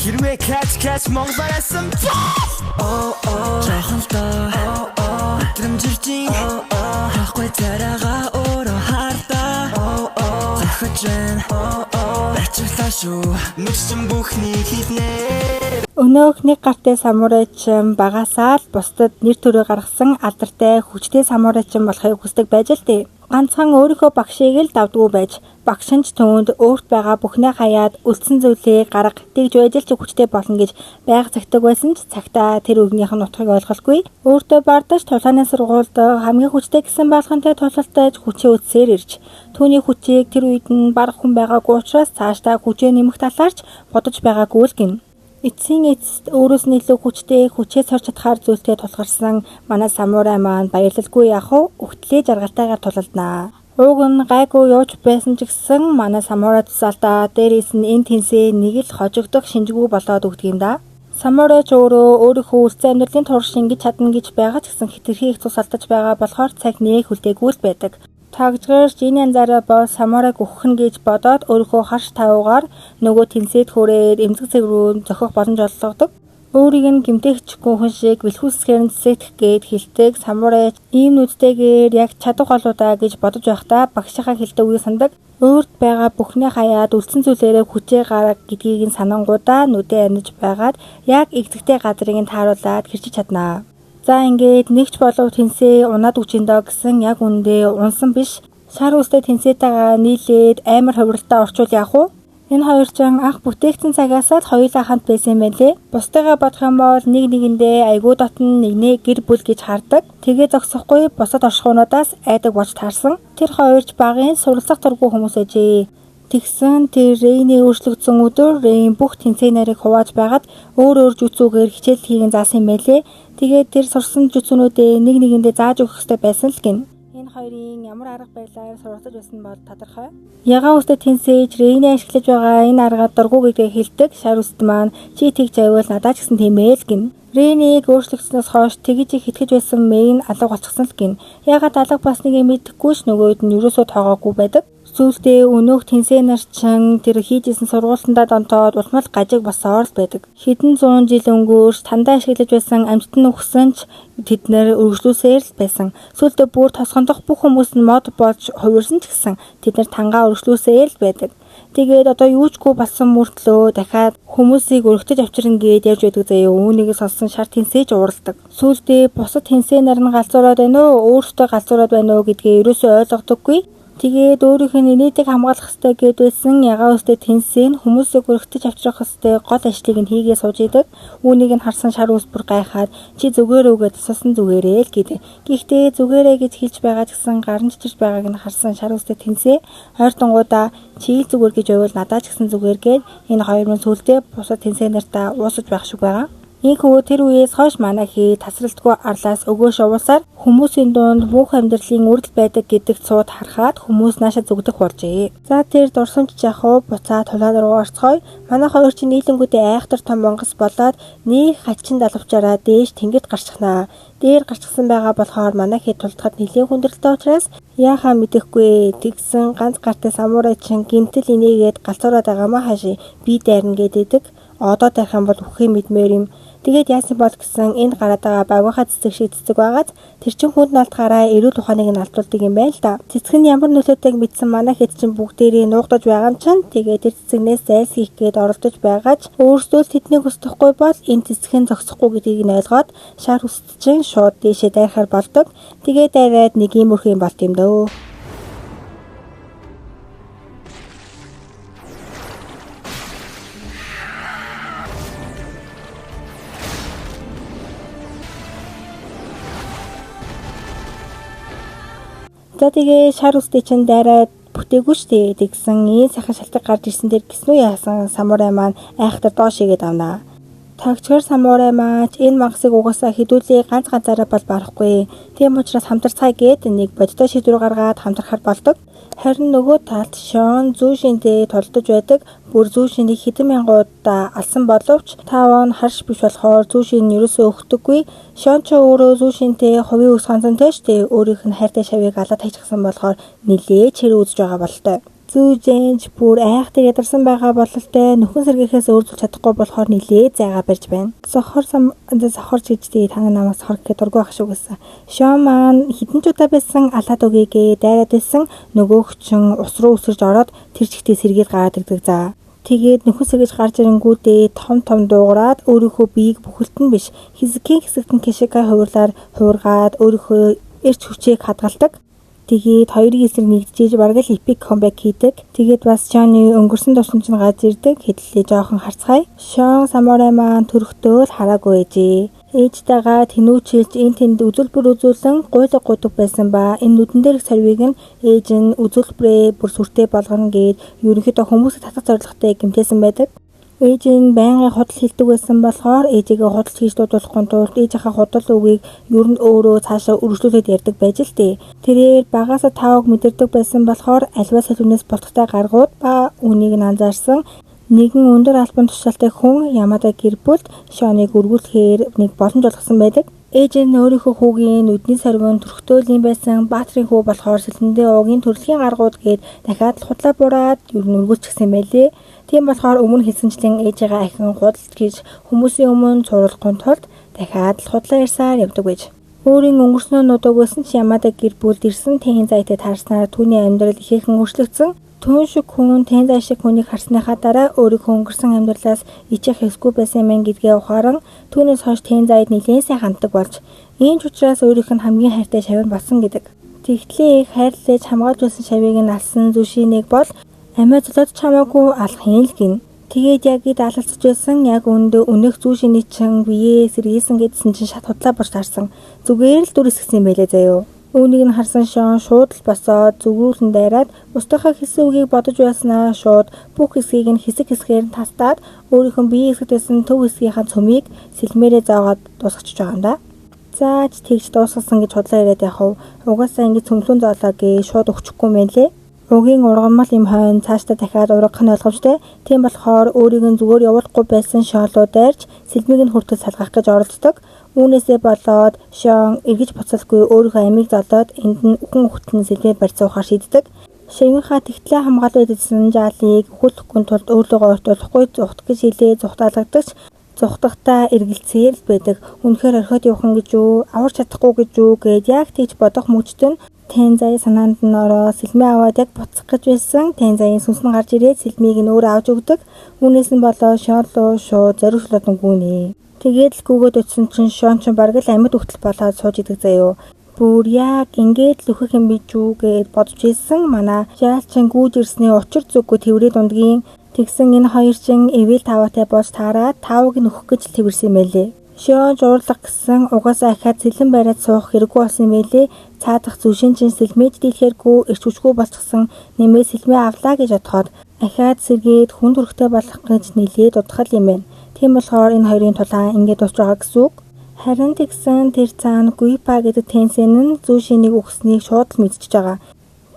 Хэрвээ catch Монголоорсон жахалтай өдрөмжирчин хахгүй царайгаа өөрөө хардаа захажэн бачилаа шүү нүгсэн бүхний хийднэ. Өнөөх нэг гартай самурайчин багасаа л бусдад нэр төрөө гаргасан алдартай хүчтэй самурайчин болохыг хүсдэг байж л дээ. Ганцхан өөрийнхөө багшийг л давдггүй байж багш нь түүнд өөрт байгаа бүхнээ хаяад үлдсэн зүйлээ гарга тэгж байж л ч хүчтэй болно гэж байг цагтаг байсан ч цагтаа тэр үгнийх нь утгыг ойлголгүй. Өөртөө бардаж тулгааны сургуульд хамгийн хүчтэй гэсэн болгонтэй тулгалтайж хүчээ үтсээр ирж түүний хүчийг тэр үед нь барах хүн байгаагүй учраас цаашдаа хүчээ нэмэх талаарч бодож байгаагүй л гин. Эцсийн эцэст өөрөөс нь илүү хүчтэй хүчээ сорж чадхаар зүйлтэй тулгарсан манай самурай маань баярлалгүй яах вэ? Өгтлээ жаргалтайгаар тулалднаа. Ууг нь гайгүй явж байсан ч гэсэн манай самурай тусаалтаа дээрээс нь энэ тэнцээ нэг л хожигдох шинжгүй болоод өгдөг юм да. Самурайч өөрөө өөрийнхөө үлцэн амьдралын турш ингэж чадна гэж байгаа ч гэсэн хэтэрхий их тусаалтаж байгаа болохоор цаг нэг хүлдээгүй л байдаг. Тагжгаарч энэ янзаараа бол самурайг өгөх нь гэж бодоод өөрийнхөө харш тавуугаар нөгөө тэнцээд хүрээд эмзэг цэг рүү зохих боломж олгодог. Өөрийг нь гэмтэхчгүй хүн шиг бэлхүүсгээр нь цэцэх гээд хэлдэг самурайч ийм нүдтэйгээр яг чадах болоодаа гэж бодож байхдаа багшийнхаа хэлдэг үе сандаг. Өөрт байгаа бүхнээ хаяад үлдсэн зүйлээрээ хүчээ гарга гэдгийг нь санангуудаа нүдээ арниж байгаад яг игзэгтэй газрыг нь тааруулаад хэрчиж чаднаа. За ингээд нэгч болов тэнцээ унаад үчиндөө гэсэн яг үндэ унсан биш. Шар үстэй тэнцээтэйгээ нийлээд амар хувиралтай орчуул яах вэ? Энэ хоёр ч анх бүтээгдсэн цагаасаа л хоёулаа хамт байсан юм байлээ. Бусдыгаа бодох юм бол нэг нэгэндээ айгуу дотн нэгнээ гэр бүл гэж хардаг. Тэгээ зогсохгүй бусад оршихуунуудаас айдаг болж таарсан. Тэр хоёрч багын суралцах тургүй хүмүүс ээжээ. Тэгсэн тэр Рейний өөрчлөгдсөн өдөр Рейн бүх тэнцээ нарыг хувааж байгаад өөр жүцүүгээр хичээл хийгэн заасан юм байлээ. Тэгээд тэр сурсан жүцүүнүүдээ нэг нэгэндээ зааж өгөх хэрэгтэй байсан л гин. Энэ хоёрын ямар арга барилаар суралцаж байсан бол тодорхой. Ягаан үстэй тэнцээж Рейний ашиглаж байгаа энэ арга дургу гэдгээ хэлдэг. Шар үст маань чи тэгж аввал надад ч гэсэн тийм ээ л гин. Рейнийг өөрчлөгдснөөс хойш тэгж их итгэж байсан Мэй нь алга болчихсон л гин. Ягаад алга болсныг мэдэхгүй ч нөгөөд нь ерөөсөө тоогоогүй байдаг. Сүүлдээ өнөөх тэнцээ нарчин тэр хийжсэн сургуулиндаа донтоод улмал гажиг босоор л байдаг. Хэдэн зуун жил өнгөрч тандаа ашиглаж байсан амьтад нь өгсөн ч тэд нэр өргөжлүүлсээр л байсан. Сүүлдээ бүр тосгондох бүх хүмүүс нь мод болж хувирсан ч гэсэн тэд нар тангаа өргөжлүүлсээр л байдаг. Тэгээд одоо юучгүй болсон мөртлөө дахиад хүмүүсийг өргөтөж авчирна гээд явж байдаг заяа үүнийг сонссон шар тэнцээж уурладаг. Сүүлдээ бусад тэнцээ нар нь галзуураад байна уу, өөртөө галзуураад байна уу гэдгээ ерөөсөө ойлгодоггүй. Тэгээд өөрийнх нь инээдэг хамгаалах хэрэгтэй гэд байсан ягаан үстэй тэнцээ нь хүмүүсийг өргөтөж авчрах хэрэгтэй гол ажлыг нь хийгээ сууж идэг. Үүнийг нь харсан шар үс бүр гайхаад чи зүгээр үгээд асуусан зүгээрээ л гэдэг. Гэхдээ зүгээрээ гэж хэлж байгаа ч гэсэн гарын чичирж байгааг нь харсан шар үстэй тэнцээ ойртонгуудаа чи зүгээр гэж байвал надад ч гэсэн зүгээр гээд энэ хоёр мөн сүлдээ бусад тэнцээ нартаа уусаж байх шиг байгаа. Ийхүү тэр үеэс хойш манай хий тасралтгүй арлаас өгөөш явуулсаар хүмүүсийн дунд мөнх амьдралын үрдэл байдаг гэдэг цууд харахад хүмүүс нааша зүгдэх болжээ. За тэр дурсамж жахуу буцаад тулаад руу орцгоё. Манай хоёр чинь нийлэнгүүдээ айхтар том монгос болоод нэг хачин далавчаараа дээш тэнгид гарчихнаа. Дээр гарчсан байгаа болохоор манай хий тулдахад нэлийн хүндрэлтэй учраас яахаа мэдэхгүй тэгсэн ганц гартай самурай чин гинтэл инээгээд галзуураад байгаамаа хааши би дайрна гэдэг. Одоо тарих юм бол үхээ мэдмээр юм. Тэгээд яасан бол гэсэн энэ гараад байгаа багийнхаа цэцэг шиг цэцэг байгаад тэр чин хүнд наалтгаараа эрүүл ухааныг нь алдуулдаг юм байна л да. Цэцэг нь ямар нөлөөтэйг мэдсэн манай хэд чин бүгдээрээ нуугдаж байгаа юм чинь тэгээд тэр цэцэгнээс зайлсхийх гээд оролдож байгааж өөрсдөө л тэднийг хүсдэхгүй бол энэ цэцэг нь зогсохгүй гэдгийг нь ойлгоод шар үст чин шууд дээшээ дайрахаар болдог. Тэгээд дайраад нэг юм өрх юм болт юм дөө. За тэгээ шар үстэй чинь дайраад бүтээгүй штэ тэгсэн энэ сайхан шалтгаан гарч ирсэн дээр гиснүү яасан самурай маань айхтар доош игээд авнаа. Тагчгаар самурай маань энэ мангасыг угаасаа хідүүлээ ганц ганцаараа бол барахгүй. Тийм учраас хамтарцгаая гээд нэг бодтой шийдвэр гаргаад хамтрахаар болдог. Харин нөгөө талд Шон зүүшиндээ толдож байдаг. Бүр зүүшинийг хэдэн мянгуудаа алсан боловч 5 он харш биш болохоор зүүшин нь ерөөсөө өгдөггүй. Шон ч өөрөө зүүшинтэй хувийн үс ганцантай штэ өөрийнх нь хайртай шавыг алаад хайчихсан болохоор нилээч хэрэг үзэж байгаа болтой. Зүүжэнж бүр айхтар ядарсан байгаа бололтой нөхөн сэргийхээс өөрчлөж чадахгүй болохоор нилээ зайгаа барьж байна. Сохорч гэжтэй таны намаас сохор гэхэд дургүй байх шүү гэсэн. Шон маань хідэн ч удаа байсан алаад өгьегээ дайраад байсан нөгөөгчин ус руу үсэрж ороод тэр чигтээ сэргээд гараад ирдэг за. Тэгээд нөхөн сэргэж гарч ирэнгүүтээ том дуугараад өөрийнхөө биеийг бүхэлд нь биш хэсэгт нь кишика хувиргаад өөрийнхөө эрч хүчийг хадгалдаг. Тэгээд хоёрын эсрэг нэгдчихэж бараг л epic comeback хийдэг. Тэгээд бас Шоны өнгөрсөн тусламж нь гаж ирдэг. Хэдлээ жоохон харцгаая. Шон Самурай маань төрөхтөө л хараагүй ээжээ. Ээжтэйгээ тэнүүчилж тэнд үзүүлбэр үзүүлэн гуйлга гуйдаг байсан ба энэ нүдэн дээрх сарвийг нь ээж нь үзүүлбэрээ бүр сүртэй болгоно гэд ерөнхийдөө хүмүүсийг татах зорилготой гэмтээсэн байдаг. Ээж нь байнгын худал хилдэг байсан болохоор ээжигээ худалч хийж дуудуулахгүй тулд ээжийнхээ худал үгийг ер нь өөрөө цаашаа өргөжлүүлээд ярьдаг байж л дээ. Тэрээр багаасаа тааваг мэдэрдэг байсан болохоор альва салхинаас болтогтой гаргууд ба үнийг нь анзаарсан нэгэн өндөр албан тушаалтай хүн Ямада гэр бүлд Шоныг өргүүлэхээр нэг боломж олгосон байдаг. Ээж нь өөрийнхөө хүүгийн нүдний сарвин төрхтөөлийн байсан баатрийн хүү болохоор сэлэндээ уугийн төрөлхийн гаргууд гээд дахиад л худлаа бураад ер нь өргүүлчихсэн байлээ. Тийм болохоор өмнө хэлсэнчлэн ээжигээ ахин худалж гэж хүмүүсийн өмнө цууруулахгүй тулд дахиад л худлаа ярьсаар явдаг байж. Өөрийн өнгөрснөө нудаагүйсэн ч Ямада гэр бүлд ирсэн тэн зайтай таарснаар түүний амьдрал ихээхэн өөрчлөгдсөн. Түүн шиг хүн тэн зай шиг хүнийг харсныхаа дараа өөрийнхөө өнгөрсөн амьдралаас ичих хэсгүй байсан мэн гэдгээ ухааран түүнээс хойш тэн зайд нэлээд сайн ханддаг болж энэ ч учраас өөрийнх нь хамгийн хайртай шавь болсон гэдэг. Тэгтлээ их хайрлаж хамгаалж байсан шавийг нь алсан зүшинийг бол амиа золоод чамаагүй алахын л гин. Тэгээд яг ид алалцж байсан яг өндөө өнөх зүшиний чин бие сэргийсэн гэдсэн чин шат худлаа борч таарсан. Зүгээр л дүр эсгсэн юм байлээ заяо. Үүнийг нь харсан Шон шууд л босоод зүгрүүлэн дайраад устгахаа хэсэг үгийг бодож байснаа шууд бүх хэсгийг нь хэсгээр нь тастаад өөрийнхөө биеийн хэсэгт байсан төв хэсгийнхаа цөмийг сэлмээрээ заагаад дуусгачих байгаа юм да. Зааж тэгж дуусгасан гэж худлаа яриад яхав. Угаасаа ингэ цөмлөн зоолоо гээ шууд өгчихгүй мэлээ. Угийн ургамал юм хойно цаашдаа дахиад ургах нь ойлгомжтой. Тийм болохоор өөрийг нь зүгээр явуулахгүй байсан Шолоо дайрч сэлмийг нь хүртэл салгах гэж оролддог. Үүнээсээ болоод Шон эргэж буцалгүй өөрийнхөө амийг золоод энд нь үхэн хөтөн сэлмээ барьцуухаар шийддэг. Шавийнхаа тэгтлээ хамгаалж байсан жаалыг өхүүлэхгүй тулд өөрлөгөө ортуулахгүй зүхт гэж хэлээ зүхтаалгадагч зүхтахтаа эргэлцээр л байдаг. Үнэхээр орхиод явах гэж юу, аварч чадахгүй гэж юу гэд яг тийч бодох мөчтөн Тэнзай санаанд нь ороо сэлмээ аваад яг буцах гэж байсан. Тэнзайын сүнс нь гарч ирээд сэлмийг нь өөр авч өгдөг. Үүнээс нь болоо Шон руу шууд зориулаад нүгүнэ. Тэгээд л гүгөөд өтсөн чинь Шон ч бараг л амьд өгтөл болоод сууж идэг заяо. Бүр яг ингээд л өхөх юм биш үү гэд бодож ийсэн. Манай жаалчин гүйж ирсний учир зүггүй тэврээд ундгийн тэгсэн энэ хоёр чин эвэл таваатай болж таараад тавыг нь өгөх гэж тэрсэн юм байлээ. Шон жуурлах гэсэн угаасаа ахаад сэлэн бариад суух хэрэггүй болсон юм байлээ. Цаадах зүшин чин сэлмэж дийлэхэргүй эрч хүчгүй болчихсон нэмээ сэлмээ авлаа гэж бодоход ахаад сэргээд хүн төрхтэй болох гэж нэлээд удахал юм байна. Тийм болохоор энэ хоёрын тулаан ингээд дуусч байгаа гэсэн үг. Харин тэгсэн тэр цаана Гуйпа гэдэг тэнсэн нь зүшинийг өгснийг шууд л мэдчихэж байгаа.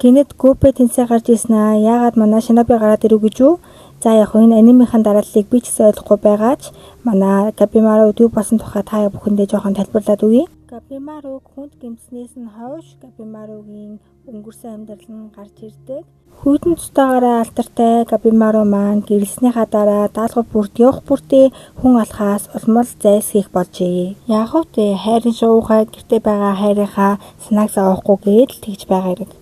Гинэд Гупэ тэнсээ гарч ирснаа яагаад манай Шиноби гараад ирв гэж үү? За яг энэ анимийн дарааллыг би ч гэсэн ойлгохгүй байгаач манай Габимару дүү басан тухай та бүхэндээ жоохон тайлбарлаад өгье. Габимаруг хүнд гэмтснээс нь хойш Габимаругийн өнгөрсөн амьдрал нь гарч ирдэг. Хүйтэн цутаагаараа алтартай Габимару маань гэрэлснийхаа дараа даалгавар бүрт явах бүртээ хүн алхаас улмал зайлсхийх болжээ. Яг үгүй хайрын шуухай гэртээ байгаа хайрынхаа санааг зовоохгүй гээд л тэгж байгаа хэрэг.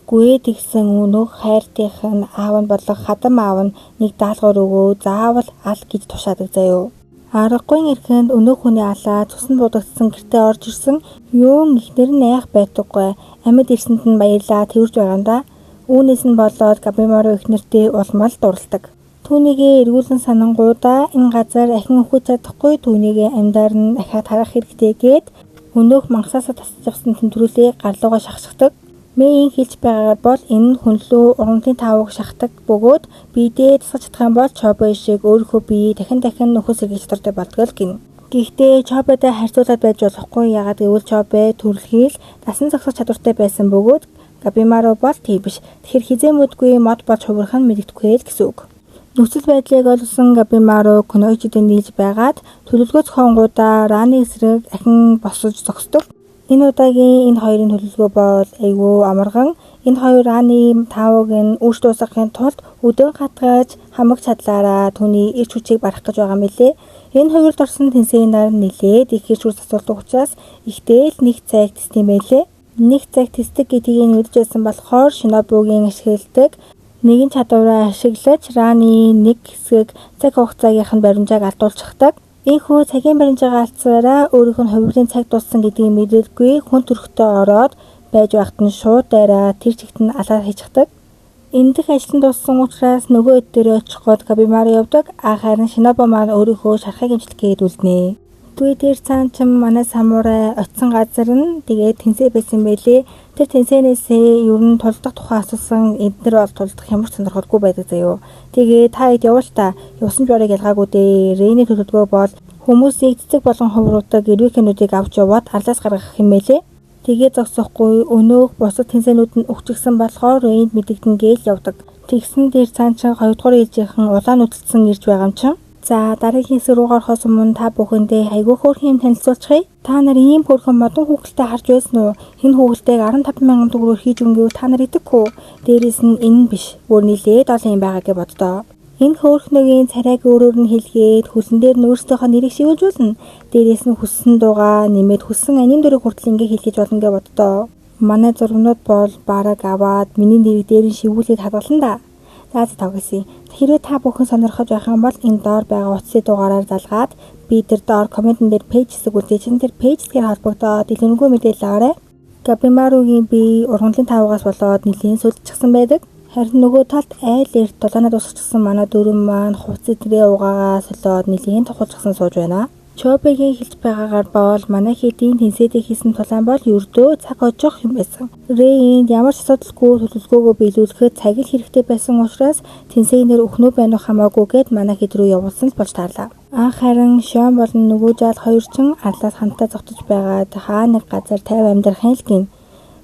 Гүй тэгсэн өнөөх хайртынх нь аав нь болох хадам аав нь нэг даалгавар өгөө заавал ал гэж тушаадаг заяо. Аргагүй эрхэнд өнөөх хүний алаа цусан будагдсан гэртээ орж ирсэн юун ихнэр нь айх байдаггүй амьд ирсэнд нь баярлаа тэрж байгаа юм да. Үүнээс нь болоод Габимару ихнэртэй улмал дурлдаг. Түүнийгээ эргүүлэн санангуудаа энэ газар ахин өхөж чадахгүй түүнийгээ амьдаар нь дахиад харах хэрэгтэй гээд өнөөх мангасаасаа тасч авсан тэмдрүүлээ гарлуугаа шахшигдаг. Мэйн хэлж байгаагаар бол энэ нь хүнлүү ургамлын таавыг шахдаг бөгөөд биедээ тасгаж чадах юм бол Чобо шиг өөрийнхөө бие дахин нөхөс сэргийлж дуртай болдог гин. Гэхдээ Чоботой харьцуулаад байж болохгүй ягаад гэвэл Чобо төрөлхийл дасан зогсох чадвартай байсан бөгөөд Габимару бол тийм биш. Тэгэхээр хизээмүүдгүй мод болж хувирах нь мэддэхгүй л гэсэн үг. Нөхцөл байдлыг олсон Габимару Кунойчидын нийлж байгаад төлөвлөгөө зохионгуудаа Раны эсрэг ахин босож зогсдог. Энэ удаагийн энэ хоёрын төлөвлөгөө бол айгүй амарган Энэ хоёр Ани Тавыг үүш дуусгахын тулд өдөө хатгаж хамаг чадлаараа түүний эрч хүчийг барах гэж байгаа мэлээ. Энэ хоёрт орсон тэнцээ нар нилээд их эрч хүч асуудаг учраас ихтэйл нэг цаг тестэм байлээ. Нэг цаг тестэг гэдгийг мэдчихсэн болохоор Шинобугийн ашигладаг нэгэн чадвараа ашиглаж Рани нэг хэсэг цаг хугацаагийнх нь баримжааг алдуулчихдаг. Ийхүү цагийн баримжаагаа алдсараа өөрийнх нь хувирлын цаг дууссан гэдгийг мэдэргүй хүн төрхтөө ороод байж байхад нь шууд дайраа тэр чигт нь алаар хийчихдэг. Эндэх ажил нь дууссан учраас нөгөө өдөрөө очиход Габимара явдаг. Харин Шинобу маань өөрийнхөө шархаг имжлэх гээд үлднэ. Түе дээр цаан ч манай самурай очисон газар нь тэгээд тэнцээ байсан байлээ. Тэр тэнцэнээсээ ер нь тулдах тухай асуусан эднэр бол тулдах ямар ч сонирхолгүй байдаг заяо. Тэгээ та хэд явал та явсан ч барыг ялгаагүй дээ. Рэйний төлөвлөгөө бол хүмүүсийг цэцэг болгон хувруулдаг эрвэхэнүүдийг авч яваад арлаас гаргах юм байлээ. Тэгээ зогсохгүй өнөөх бусад тэнцэнүүд нь өгчихсэн болохоор Рэйнд мэдэгдэн гээл явдаг. Тэгсэн дээр цаан ч 2 дугаар ээлжийнхэн улаан нүдэлсэн ирж байгаа юм чинь. За дараагийн хэсэг рүү гарахаас өмнө та бүхэндээ айгүй хөөрхөн юм танилцуулчихъя. Та нар ийм хөөрхөн модон хүүхэлтэй харж байсан уу? Энэ хүүхэлтэйг 15,000 төгрөгөөр хийж өнгөв та нар идэхгүй. Дээрээс нь энэ нь биш. Бүр нилээд олон юм байгаа гэж боддоо. Энэ хөөрхнөгийн царайг өөрөөр нь хэлгээд хөлн дээр нь өөрсдийнхөө нэрийг шивүүлжүүлнэ. Дээрээс нь хүссэн дуугаа нэмээд хүссэн аним дөрөв хүртэл ингэ хэлгэж болно гэж боддоо. Манай зургнууд бол бараг аваад миний нэрийг дээр нь шивүүлээд хадгална да. За тавгасъя. Хэрвээ та бүхэн сонирхож байх юм бол энэ доор байгаа утасны дугаараар залгаад би тэр доор комментэн дээр пэйж хэсэг үлдээсэн тэр пэйж хэсгээр холбогдоод дэлгэрэнгүй мэдээлэл аваарай. Габимаругийн би ургамлын тавгаас болоод нэлийн сүлдчихсэн байдаг. Харин нөгөө талд айл эрт дулаанаа дуусчихсан манай дөрөв маань хувц эдрээ угаагаа солиод нэлийн тухалчихсан сууж байна. Чобигийн хэлж байгаагаар бол манай хэдийн тэнцээдээ хийсэн тулаан бол ердөө цаг хожих юм байсан. Рэйнд ямар ч асуудалгүй төлөвлөгөөгөө биелүүлэхэд цаг ил хэрэгтэй байсан учраас тэнцээнээр өхнөө байна уу хамаагүй гэд манай хэд рүү явуулсан л болж таарлаа. Харин Шон болон нөгөө жаал хоёр ч арлаас хамтаа зогтож байгаад хаа нэг газар 50 амьдрахын л гин.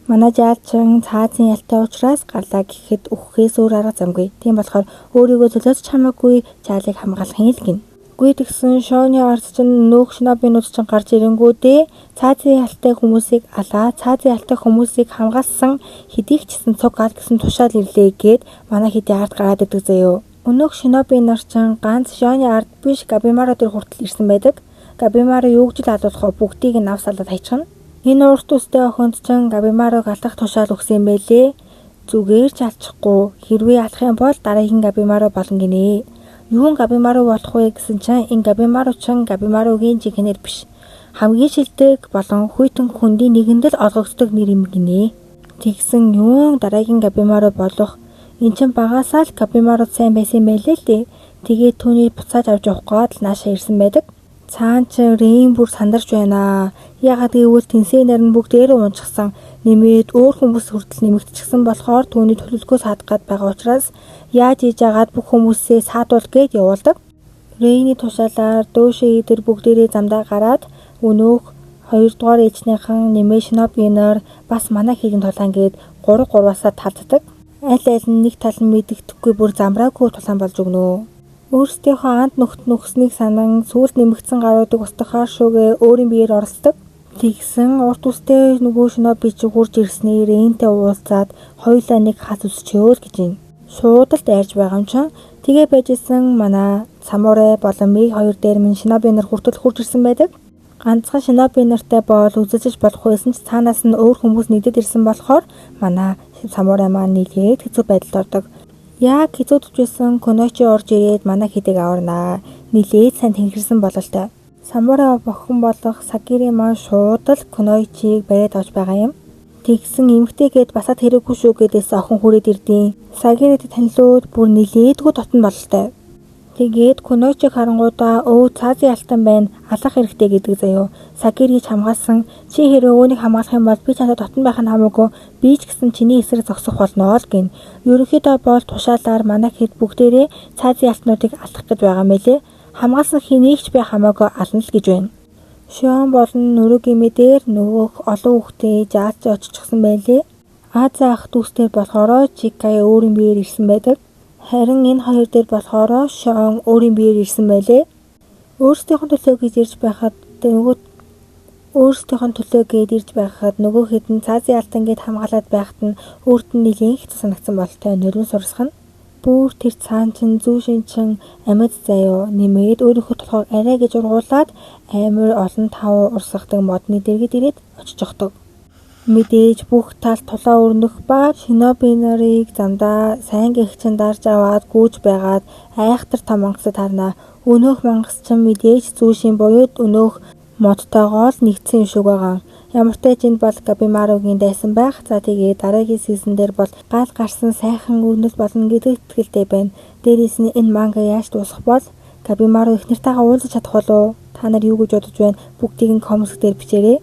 Манай жаал ч цаазын ялтай учраас гарлаа гэхэд өгөхээс өөр арга замгүй. Тийм болохоор өөрийгөө төлөөч хамаагүй жаалыг хамгаалахын л гин. Гүй тэгсэн Шоны ард чинь нөөх Шинобинууд чинь гарч ирэнгүүтээ цаазын ялтай хүмүүсийг алаа цаазын ялтай хүмүүсийг хамгаалсан хэдийх чсэн цуг гал гэсэн тушаал ирлээ гээд манай хэдий ард гараад идэг заяо. Өнөөх Шиноби нар чинь ганц Шоны ард биш Габимара дээр хүртэл ирсэн байдаг. Габимара юу гэж л алуулах вэ? Бүгдийг нь авсалаад хайчихна. Энэ урт үстэй охинд чинь Габимарыг алах тушаал өгсөн байлээ. Зүгээр ч алчихгүй. Хэрвээ алах юм бол дараагийн Габимара болно гинэ. Юун Габимару болох вэ гэсэн чинь энэ Габимару чинь Габимаругийн жигнэр биш. Хамгийн шилдэг болон хүйтэн хүндийн нэгэнд л олгогддог нэр юм гинэ. Тэгсэн юун дараагийн Габимару болох эн чинь багасаа л Габимару сайн байсан байлээ л дээ. Тэгээд түүний буцааж авч явах гээд л наашаа ирсэн байдаг. Цаан ч Рэйн бүр сандарч байна. Ягаад гэвэл тэнцэнээр нь бүгдээрээ унчихсан. Нэмээд өөр хүмүүс хүртэл нэмэгдчихсэн болохоор түүний төлөвлөгөөс хадгаад байгаа учраас яаж хийж агаад бүх хүмүүсээ саадуул гээд явуулдаг. Рэйний тушаалаар дөөшөө идэр бүгдээрээ замдаа гараад өнөөх 2 дугаар ээжнийхэн нэмээ Шинобиноор бас манай хийдэн тулаан гээд 3-3-аас талддаг. Аль аль нь нэг тал нь мэддэхгүй бүр замраагүй тулаан болж өгнө. Өөрсдийнхөө анд нөхд нөхснийг санан сүүлд нэмэгдсэн гаруудыг устгахаар шүүгээ өөрийн биеэр оролцдог. Тэгсэн урт үстэй нөгөө Шиноби чи хурж ирснээр Рэйнтэй уулзаад хоёулаа нэг хас үсчөөл гэж юм. Шууд л дайрж байгаа юм чинь. Тэгээ байжсэн манай самурай болон Мэй хоёр дээр минь Шиноби нар хүртэл хурж ирсэн байдаг. Ганцхан Шиноби нартай бол үзэж болох байсан ч цаанаас нь өөр хүмүүс нэгдэд ирсэн болохоор манай самурай маань нийлээд хэцүү байдалд ордог. Яг хэцүүдж байсан Коночи орж ирээд манай хэдэг аварнаа. Нилээд сайн тэнгэрсэн бололтой. Самурай бохин болох Сагири маань шууд л Коночиг бариад авч байгаа юм. Тэгсэн эмгтээгээд басаад хэрэггүй шүү гэдээс охин хүрээд ирдیں۔ Сагирид танилуд бүр нилээдгүй дотн бололтой. Тэгээд Коночиг харангуудаа цаазын алтан байна. Алах хэрэгтэй гэдэг заяо. Сагирийг хамгаалсан. Чи хэрэг өөнийг хамгаалах юм бол би чамд дотн байх нь хамаагүй. Би ч гэсэн чиний эсрэг зогсох болно л гин. Ерөнхийдөө бол тушаалаар манай хэд бүгдээрээ цаазын алтнуудыг алах гэж байгаа мэлээ. Хамгаалсан хэнийг ч би хамаагүй ална л гэж байна. Шон болон нөрөгийн мэдээр нөгөөх олон хүүхдээ жаач оччихсан байлээ. Азаа ах дүүстэр болохоор Чикай өөрийн биеэр ирсэн байдаг. Харин энэ хоёр дээр болохоор Шон өөрийн биеэр ирсэн байлээ. Өөрсдийнх нь төлөө гэж ирж байхад нөгөө Өөрсдийнх нь төлөө гээд ирж байхад нөгөө хэд нь цаазын алтан гээд хамгаалаад байхад нь өөрт нь нэлийн хэцүү санагдсан болтой нөрөн сурсгана. Бүр тэр цаан чин зүү шинчин амьд заяо нэмээд өөрийнхөө толгойг арай гэж ургуулад амар олон тав урсгадаг модны дэргэд ирээд очиж огтог. Мэдээж бүх тал тулаа өрнөх ба шиноби нарыг замдаа сайн гихчин дарж аваад гүйж байгаад айхтар том мангасад харна. Өнөөх мангас ч мэдээж зүүшин буюуд өнөөх модтойгоо л нэгдсэн юм шиг байгаа. Ямар ч тач энэ бол Габимаругийн дайсан байх. За тэгээ дараагийн сизон дээр бол гал гарсан сайхан өрнөл болно гэдэгт итгэлтэй байна. Дээрээс нь энэ манга яаж дуусах бол Габимару их нартайгаа уулзах чадах болов уу? Та нар юу гэж бодож байна? Бүгдийг нь коммент дээр бичээрэй.